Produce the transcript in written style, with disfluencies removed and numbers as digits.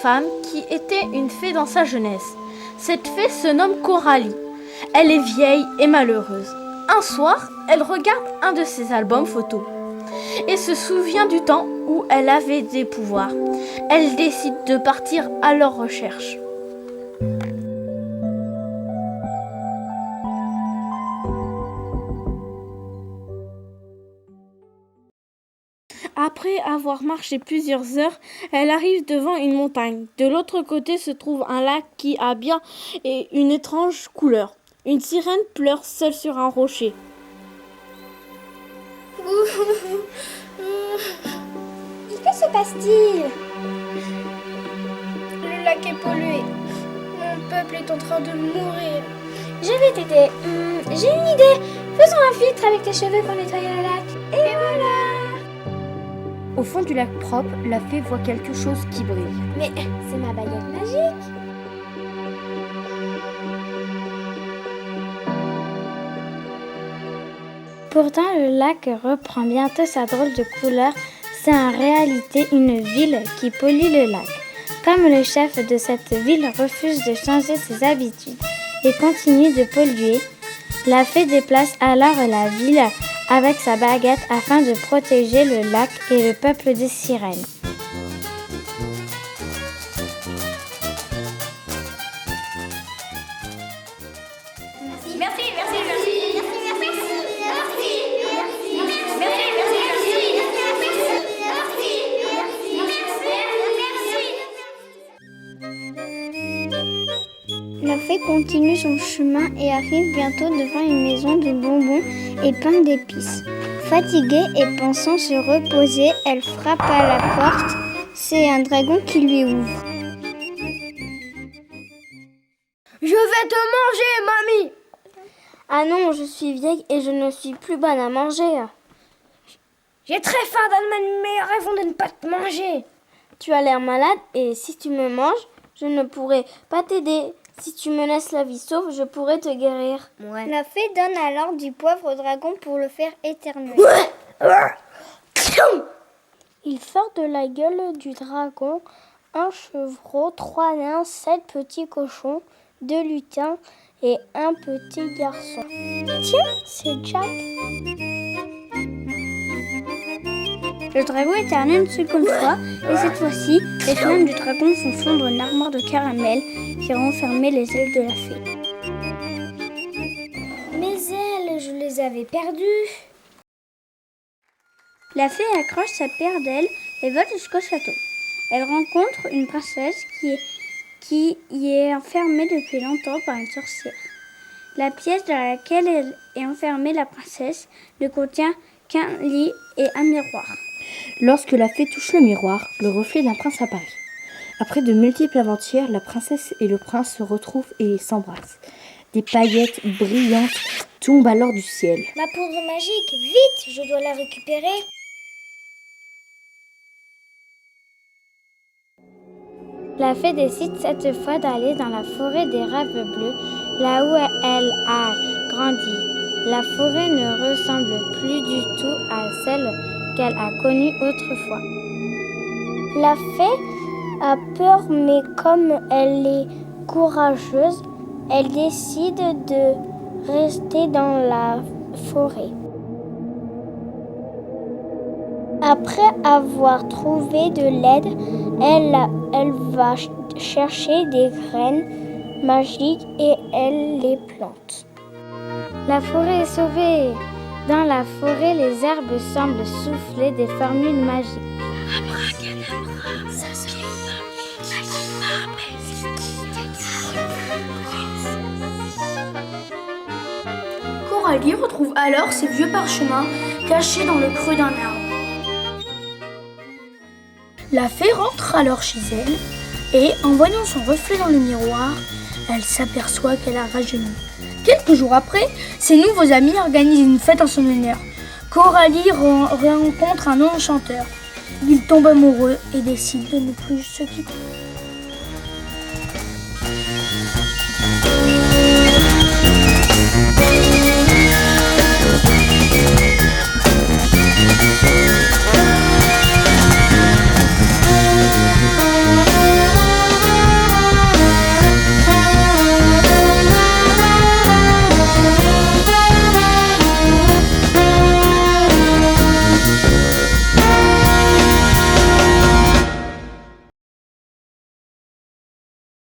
femme qui était une fée dans sa jeunesse. Cette fée se nomme Coralie. Elle est vieille et malheureuse. Un soir, elle regarde un de ses albums photos et se souvient du temps où elle avait des pouvoirs. Elle décide de partir à leur recherche. Après avoir marché plusieurs heures, elle arrive devant une montagne. De l'autre côté se trouve un lac qui a bien et une étrange couleur. Une sirène pleure seule sur un rocher. Que se passe-t-il? Le lac est pollué. Mon peuple est en train de mourir. Je vais t'aider. J'ai une idée. Faisons un filtre avec tes cheveux pour nettoyer le lac. Et voilà. Au fond du lac propre, la fée voit quelque chose qui brille. Mais c'est ma baguette magique. Pourtant, le lac reprend bientôt sa drôle de couleur. C'est en réalité une ville qui pollue le lac. Comme le chef de cette ville refuse de changer ses habitudes et continue de polluer, la fée déplace alors la ville avec sa baguette afin de protéger le lac et le peuple des sirènes. La fée continue son chemin et arrive bientôt devant une maison de bonbons et pain d'épices. Fatiguée et pensant se reposer, elle frappe à la porte. C'est un dragon qui lui ouvre. Je vais te manger, mamie! Ah non, je suis vieille et je ne suis plus bonne à manger. J'ai très faim, donne-moi une meilleure raison de ne pas te manger. Tu as l'air malade et si tu me manges, je ne pourrai pas t'aider. Si tu me laisses la vie sauve, je pourrai te guérir. Ouais. La fée donne alors du poivre au dragon pour le faire éternuer. Il sort de la gueule du dragon un chevreau, 3 nains, 7 petits cochons, 2 lutins et un petit garçon. Tiens, c'est Jack. Le dragon éternue une seconde fois et cette fois-ci, les flammes du dragon font fondre une armoire de caramel qui renfermait les ailes de la fée. Mes ailes, je les avais perdues. La fée accroche sa paire d'ailes et vole jusqu'au château. Elle rencontre une princesse qui y est enfermée depuis longtemps par une sorcière. La pièce dans laquelle est enfermée la princesse ne contient qu'un lit et un miroir. Lorsque la fée touche le miroir, le reflet d'un prince apparaît. Après de multiples aventures, la princesse et le prince se retrouvent et s'embrassent. Des paillettes brillantes tombent alors du ciel. Ma poudre magique, vite, je dois la récupérer. La fée décide cette fois d'aller dans la forêt des rêves bleus, là où elle a grandi. La forêt ne ressemble plus du tout à celle qu'elle a connue autrefois. La fée a peur, mais comme elle est courageuse, elle décide de rester dans la forêt. Après avoir trouvé de l'aide, elle va chercher des graines magiques et elle les plante. La forêt est sauvée. Dans la forêt, les herbes semblent souffler des formules magiques. Coralie retrouve alors ses vieux parchemins cachés dans le creux d'un arbre. La fée rentre alors chez elle et, en voyant son reflet dans le miroir, elle s'aperçoit qu'elle a rajeuni. Quelques jours après, ses nouveaux amis organisent une fête en son honneur. Coralie rencontre un enchanteur. Ils tombent amoureux et décident de ne plus se quitter.